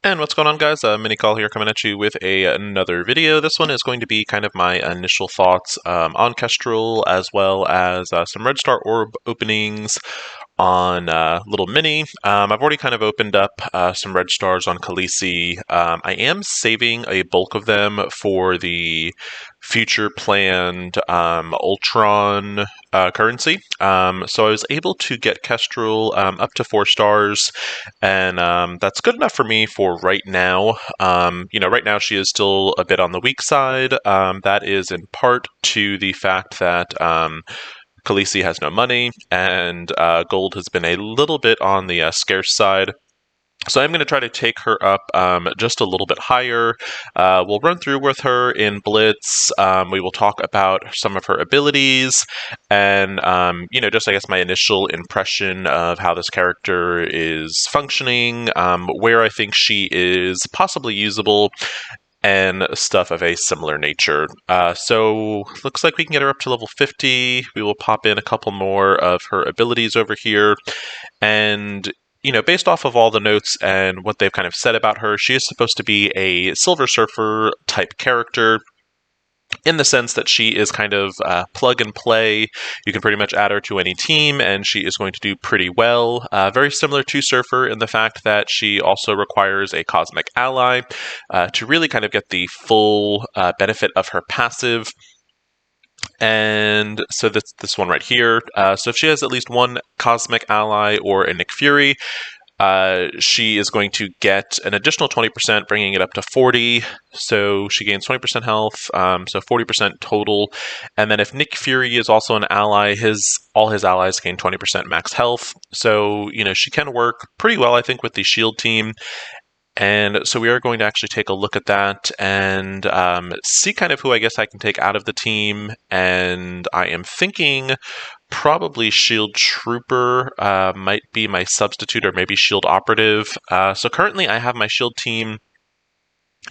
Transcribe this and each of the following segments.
And what's going on, guys? Mini Call here coming at you with another video. This one is going to be kind of my initial thoughts on Kestrel, as well as some Red Star Orb openings on Little Mini. I've already kind of opened up some Red Stars on Khaleesi. I am saving a bulk of them for the future planned Ultron currency. So I was able to get Kestrel up to 4 stars, and that's good enough for me for right now. Right now she is still a bit on the weak side. That is in part to the fact that Khaleesi has no money, and gold has been a little bit on the scarce side. So I'm going to try to take her up just a little bit higher. We'll run through with her in Blitz. We will talk about some of her abilities and, just I guess my initial impression of how this character is functioning, where I think she is possibly usable, and stuff of a similar nature. So looks like we can get her up to level 50. We will pop in a couple more of her abilities over here. And based off of all the notes and what they've kind of said about her, she is supposed to be a Silver Surfer type character, in the sense that she is kind of plug and play. You can pretty much add her to any team, and she is going to do pretty well. Very similar to Surfer in the fact that she also requires a Cosmic Ally to really kind of get the full benefit of her passive. And so this one right here. So if she has at least one Cosmic Ally or a Nick Fury, she is going to get an additional 20%, bringing it up to 40. So she gains 20% health, so 40% total. And then if Nick Fury is also an ally, all his allies gain 20% max health. So, she can work pretty well, I think, with the shield team. And so we are going to actually take a look at that and see kind of who I guess I can take out of the team. And I am thinking probably Shield Trooper might be my substitute, or maybe Shield Operative. So currently I have my Shield team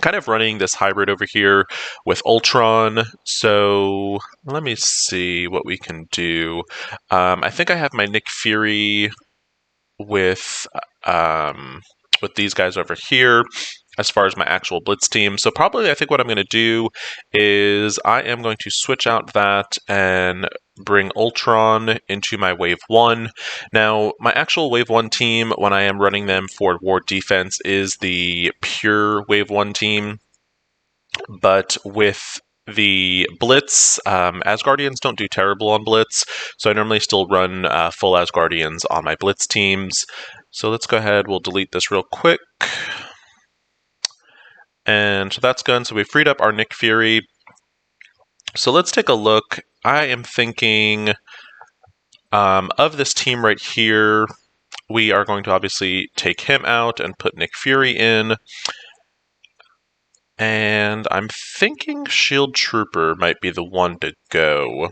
kind of running this hybrid over here with Ultron. So let me see what we can do. I think I have my Nick Fury with these guys over here as far as my actual Blitz team. So probably I think what I'm going to do is I am going to switch out that and bring Ultron into my Wave 1. Now, my actual Wave 1 team, when I am running them for War Defense, is the pure Wave 1 team. But with the Blitz, Asgardians don't do terrible on Blitz, so I normally still run full Asgardians on my Blitz teams. So let's go ahead, we'll delete this real quick. And so that's gone, so we freed up our Nick Fury. So let's take a look. I am thinking of this team right here. We are going to obviously take him out and put Nick Fury in. And I'm thinking Shield Trooper might be the one to go.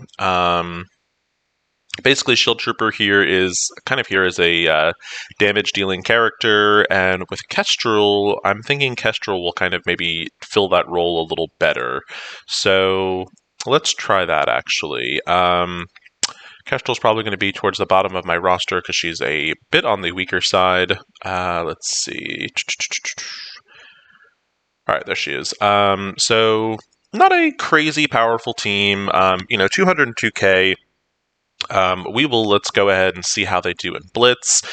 Basically, Shield Trooper here is kind of here as a damage-dealing character, and with Kestrel, I'm thinking Kestrel will kind of maybe fill that role a little better. So let's try that, actually. Kestrel's probably going to be towards the bottom of my roster because she's a bit on the weaker side. Let's see. All right, there she is. So not a crazy powerful team. 202k. Let's go ahead and see how they do in Blitz.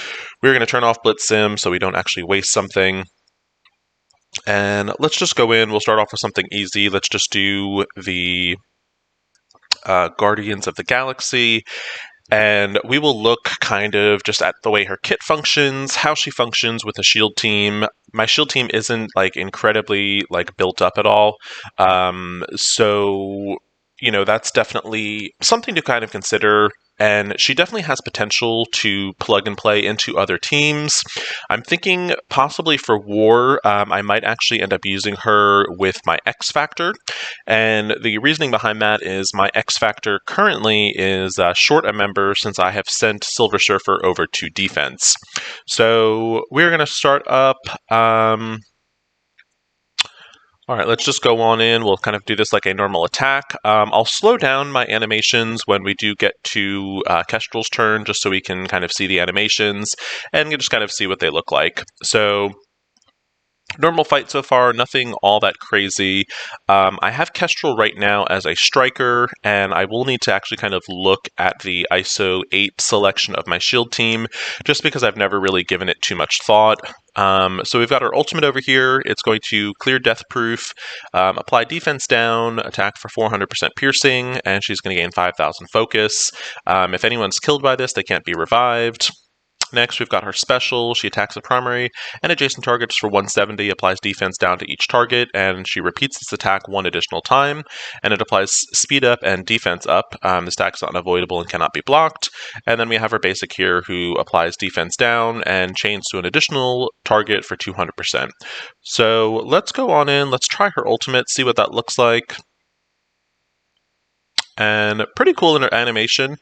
We're going to turn off Blitz Sim so we don't actually waste something. And let's just go in. We'll start off with something easy. Let's just do the Guardians of the Galaxy. And we will look kind of just at the way her kit functions, how she functions with a shield team. My shield team isn't incredibly built up at all. So that's definitely something to kind of consider. And she definitely has potential to plug and play into other teams. I'm thinking possibly for War, I might actually end up using her with my X Factor. And the reasoning behind that is my X Factor currently is short a member since I have sent Silver Surfer over to defense. So we're going to start up... All right, let's just go on in. We'll kind of do this like a normal attack. I'll slow down my animations when we do get to Kestrel's turn, just so we can kind of see the animations and just kind of see what they look like. So Normal fight so far, nothing all that crazy. I have Kestrel right now as a striker, and I will need to actually kind of look at the ISO 8 selection of my shield team, just because I've never really given it too much thought. So we've got our ultimate over here. It's going to clear death proof, apply defense down, attack for 400% piercing, and she's going to gain 5,000 focus. If anyone's killed by this, they can't be revived. Next, we've got her special. She attacks a primary and adjacent targets for 170, applies defense down to each target, and she repeats this attack one additional time, and it applies speed up and defense up. This attack is unavoidable and cannot be blocked. And then we have her basic here, who applies defense down and chains to an additional target for 200%. So let's go on in, let's try her ultimate, see what that looks like. And pretty cool in her animation.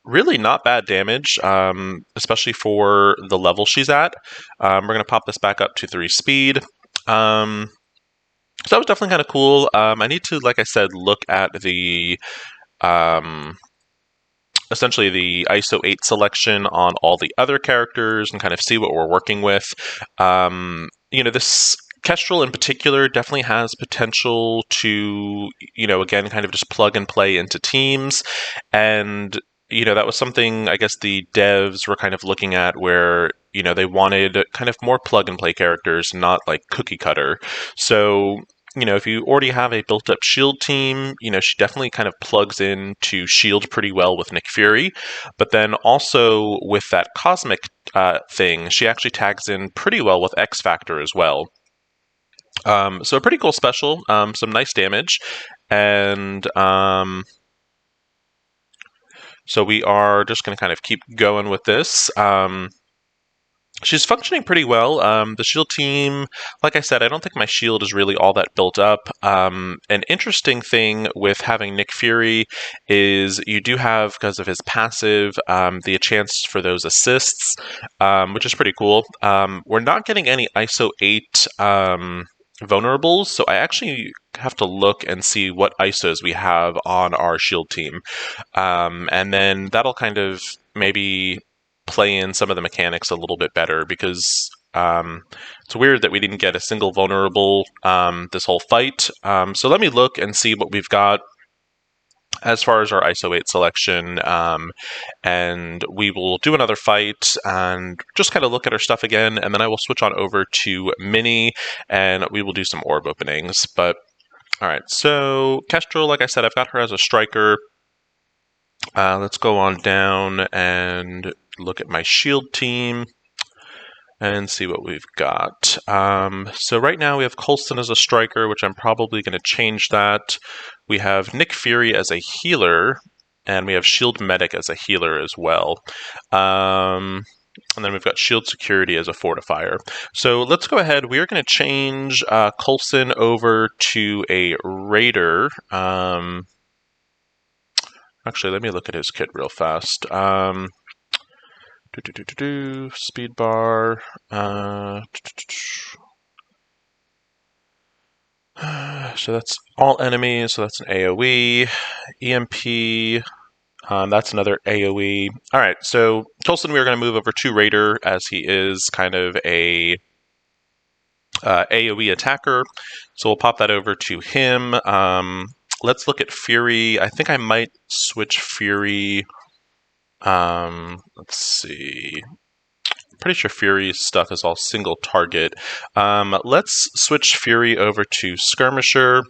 Really not bad damage, especially for the level she's at. We're going to pop this back up to 3 speed. So that was definitely kind of cool. I need to, like I said, look at the essentially the ISO 8 selection on all the other characters and kind of see what we're working with. This Kestrel in particular definitely has potential to, again, kind of just plug and play into teams. And, that was something I guess the devs were kind of looking at where, they wanted kind of more plug and play characters, not like cookie cutter. So, if you already have a built up shield team, she definitely kind of plugs into shield pretty well with Nick Fury. But then also with that cosmic thing, she actually tags in pretty well with X Factor as well. So a pretty cool special, some nice damage, and so we are just going to kind of keep going with this. She's functioning pretty well. The shield team, like I said, I don't think my shield is really all that built up. An interesting thing with having Nick Fury is you do have, because of his passive, the chance for those assists, which is pretty cool. We're not getting any ISO 8 vulnerables, so I actually have to look and see what ISOs we have on our shield team. And then that'll kind of maybe play in some of the mechanics a little bit better, because it's weird that we didn't get a single vulnerable this whole fight. So let me look and see what we've got as far as our ISO 8 selection, and we will do another fight and just kind of look at our stuff again, and then I will switch on over to Mini, and we will do some orb openings. But alright, so Kestrel, like I said, I've got her as a striker. Let's go on down and look at my shield team and see what we've got. So right now we have Coulson as a striker, which I'm probably going to change that. We have Nick Fury as a healer, and we have Shield Medic as a healer as well. And then we've got Shield Security as a fortifier. So let's go ahead. We are going to change Coulson over to a Raider. Actually, let me look at his kit real fast. Speed bar. So that's all enemies. So that's an AoE. EMP. That's another AoE. All right, so Coulson, we're going to move over to Raider, as he is kind of a AoE attacker. So we'll pop that over to him. Let's look at Fury. I think I might switch Fury. Let's see. I'm pretty sure Fury's stuff is all single target. Let's switch Fury over to Skirmisher.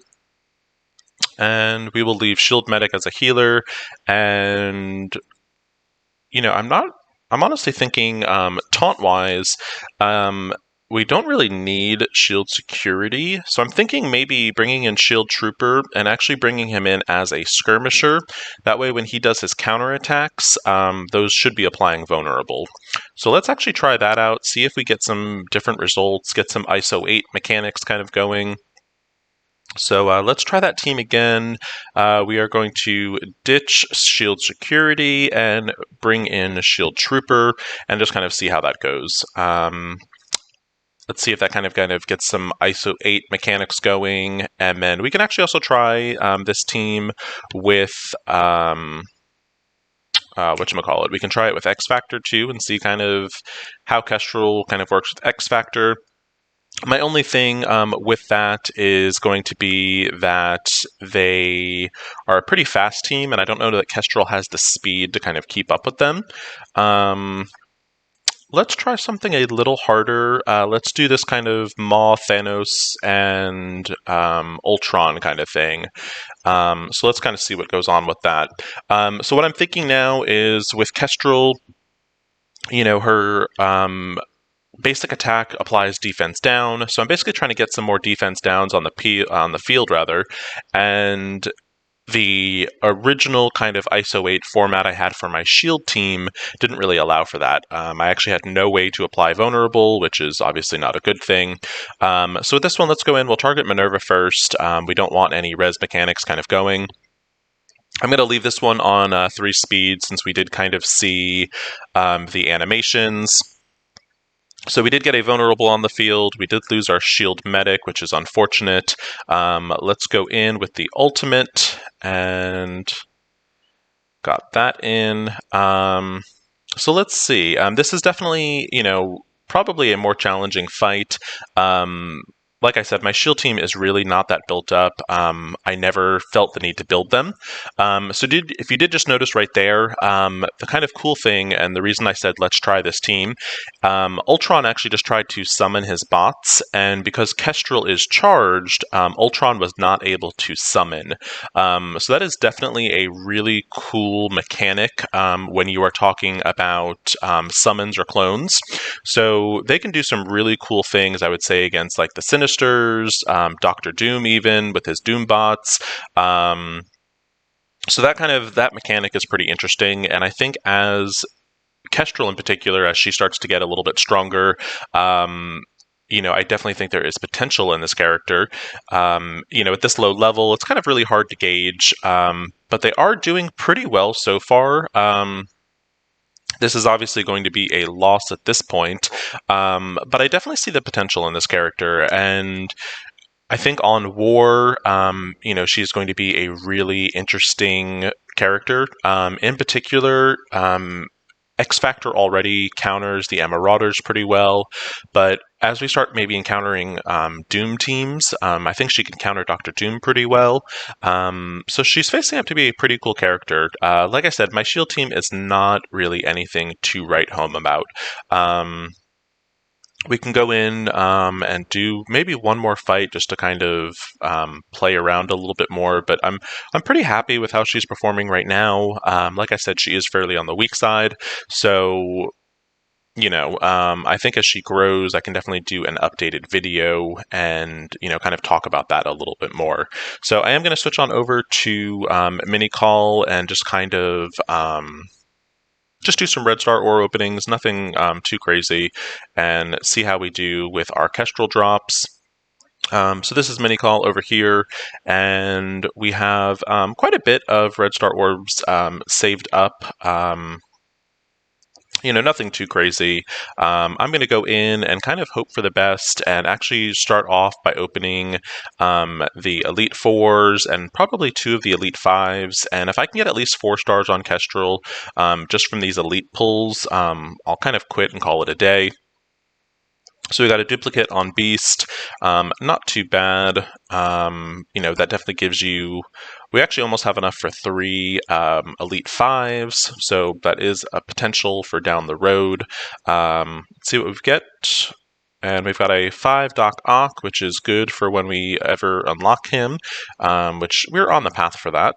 And we will leave Shield Medic as a healer. And, I'm honestly thinking, taunt-wise, we don't really need Shield Security, so I'm thinking maybe bringing in Shield Trooper and actually bringing him in as a Skirmisher. That way when he does his counterattacks, those should be applying vulnerable. So let's actually try that out, see if we get some different results, get some ISO 8 mechanics kind of going. So let's try that team again. We are going to ditch Shield Security and bring in Shield Trooper and just kind of see how that goes. Let's see if that kind of gets some ISO 8 mechanics going, and then we can actually also try this team with whatchamacallit. We can try it with X Factor too and see kind of how Kestrel kind of works with X Factor. My only thing with that is going to be that they are a pretty fast team, and I don't know that Kestrel has the speed to kind of keep up with them. Let's try something a little harder. Let's do this kind of Maw, Thanos, and Ultron kind of thing. So let's kind of see what goes on with that. So what I'm thinking now is with Kestrel, her basic attack applies defense down. So I'm basically trying to get some more defense downs on the field rather, and the original kind of ISO 8 format I had for my shield team didn't really allow for that. I actually had no way to apply vulnerable, which is obviously not a good thing. So with this one, let's go in. We'll target Minerva first. We don't want any res mechanics kind of going. I'm going to leave this one on 3 speed since we did kind of see the animations. So we did get a vulnerable on the field. We did lose our shield medic, which is unfortunate. Let's go in with the ultimate and got that in. So let's see. This is definitely, probably a more challenging fight. Like I said, my shield team is really not that built up. I never felt the need to build them. So if you did just notice right there, the kind of cool thing, and the reason I said let's try this team, Ultron actually just tried to summon his bots, and because Kestrel is charged, Ultron was not able to summon. So that is definitely a really cool mechanic when you are talking about summons or clones. So they can do some really cool things, I would say, against like the Sinisters, Doctor Doom, even with his Doom bots. So that mechanic is pretty interesting, and I think as Kestrel in particular, as she starts to get a little bit stronger, I definitely think there is potential in this character. At this low level, it's kind of really hard to gauge, but they are doing pretty well so far. This is obviously going to be a loss at this point, but I definitely see the potential in this character, and I think on War, she's going to be a really interesting character. In particular, X Factor already counters the Marauders pretty well, but as we start maybe encountering Doom teams, I think she can counter Doctor Doom pretty well. So she's facing up to be a pretty cool character. Like I said, my shield team is not really anything to write home about. We can go in and do maybe one more fight just to kind of play around a little bit more. But I'm pretty happy with how she's performing right now. Like I said, she is fairly on the weak side. So, I think as she grows, I can definitely do an updated video and, kind of talk about that a little bit more. So I am going to switch on over to mini call and just kind of just do some Red Star ore openings, nothing too crazy, and see how we do with our Kestrel drops. So this is mini call over here, and we have quite a bit of Red Star orbs saved up. Nothing too crazy. I'm going to go in and kind of hope for the best and actually start off by opening the Elite 4s and probably 2 of the Elite 5s. And if I can get at least 4 stars on Kestrel just from these Elite pulls, I'll kind of quit and call it a day. So we got a duplicate on Beast, not too bad. That definitely gives you. We actually almost have enough for 3 Elite 5s, so that is a potential for down the road. Let's see what we get. And we've got a 5 Doc Ock, which is good for when we ever unlock him, which we're on the path for that.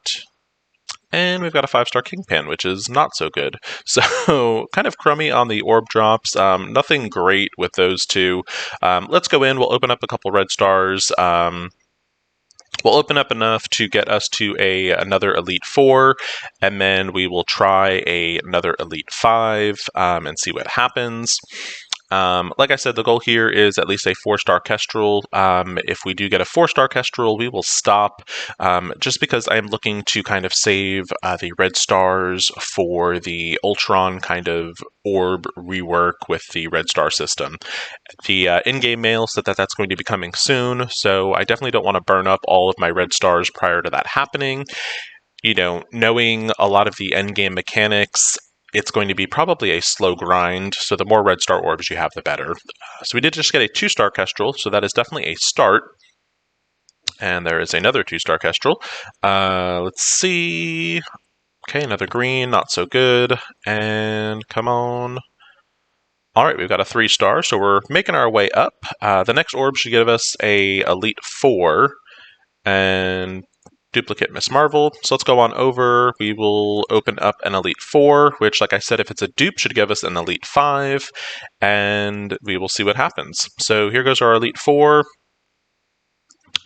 And we've got a 5-star Kingpin, which is not so good. So kind of crummy on the orb drops. Nothing great with those 2. Let's go in. We'll open up a couple red stars. We'll open up enough to get us to another Elite 4, and then we will try another Elite 5 and see what happens. Like I said, the goal here is at least a 4-star Kestrel. If we do get a 4-star Kestrel, we will stop, just because I'm looking to kind of save the red stars for the Ultron kind of orb rework with the red star system. The in-game mail said that that's going to be coming soon, so I definitely don't want to burn up all of my red stars prior to that happening. Knowing a lot of the endgame mechanics, it's going to be probably a slow grind, so the more red star orbs you have, the better. So we did just get a 2-star Kestrel, so that is definitely a start. And there is another 2-star Kestrel. Let's see. Okay, another green, not so good. And come on. All right, we've got a 3-star, so we're making our way up. The next orb should give us a Elite 4 and duplicate Miss Marvel. So let's go on over. We will open up an Elite 4, which, like I said, if it's a dupe, should give us an Elite 5, and we will see what happens. So here goes our Elite 4.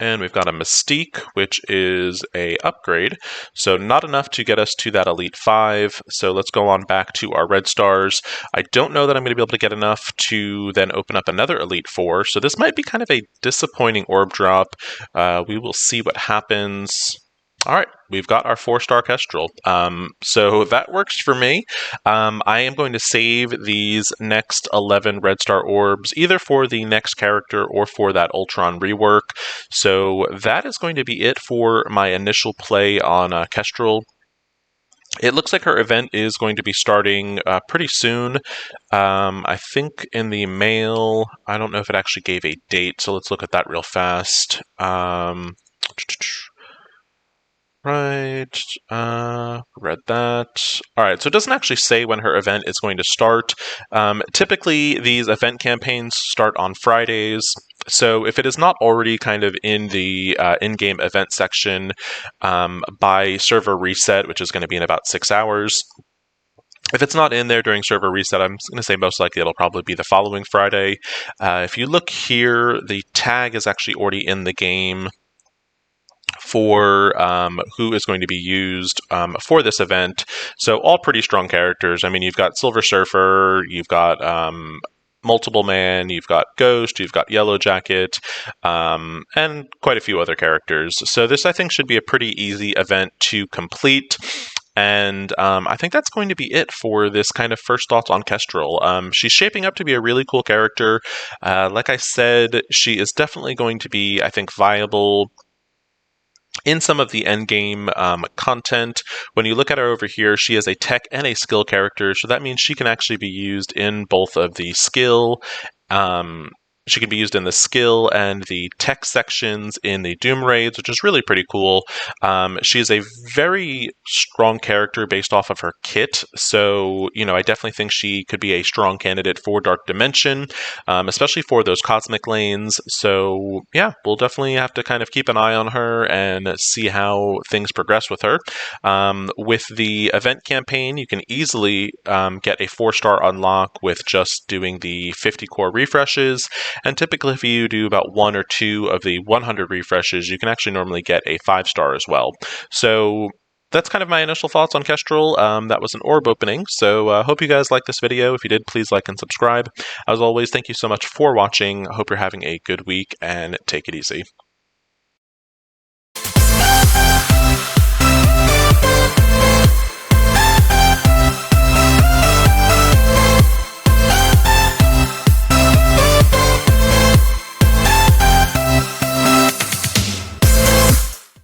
And we've got a Mystique, which is a upgrade. So not enough to get us to that Elite 5. So let's go on back to our red stars. I don't know that I'm going to be able to get enough to then open up another Elite 4. So this might be kind of a disappointing orb drop. We will see what happens. All right, we've got our 4-star Kestrel. So that works for me. I am going to save these next 11 red star orbs, either for the next character or for that Ultron rework. So that is going to be it for my initial play on Kestrel. It looks like her event is going to be starting pretty soon. I think in the mail, I don't know if it actually gave a date, so let's look at that real fast. Right, read that. All right, so it doesn't actually say when her event is going to start. Typically, these event campaigns start on Fridays. So if it is not already kind of in the in-game event section by server reset, which is going to be in about 6 hours, if it's not in there during server reset, I'm going to say most likely it'll probably be the following Friday. If you look here, the tag is actually already in the game for who is going to be used for this event. So all pretty strong characters. I mean, you've got Silver Surfer, you've got Multiple Man, you've got Ghost, you've got Yellow Jacket, and quite a few other characters. So this, I think, should be a pretty easy event to complete. And I think that's going to be it for this kind of first thoughts on Kestrel. She's shaping up to be a really cool character. Like I said, she is definitely going to be, I think, viable in some of the endgame content. When you look at her over here, she is a tech and a skill character, so that means she can actually be used in both of the skill she can be used in the skill and the tech sections in the Doom raids, which is really pretty cool. She is a very strong character based off of her kit, so I definitely think she could be a strong candidate for Dark Dimension, especially for those cosmic lanes. So yeah, we'll definitely have to kind of keep an eye on her and see how things progress with her. With the event campaign, you can easily get a 4-star unlock with just doing the 50 core refreshes. And typically, if you do about 1 or 2 of the 100 refreshes, you can actually normally get a 5-star as well. So that's kind of my initial thoughts on Kestrel. That was an orb opening, so hope you guys liked this video. If you did, please like and subscribe. As always, thank you so much for watching. I hope you're having a good week, and take it easy.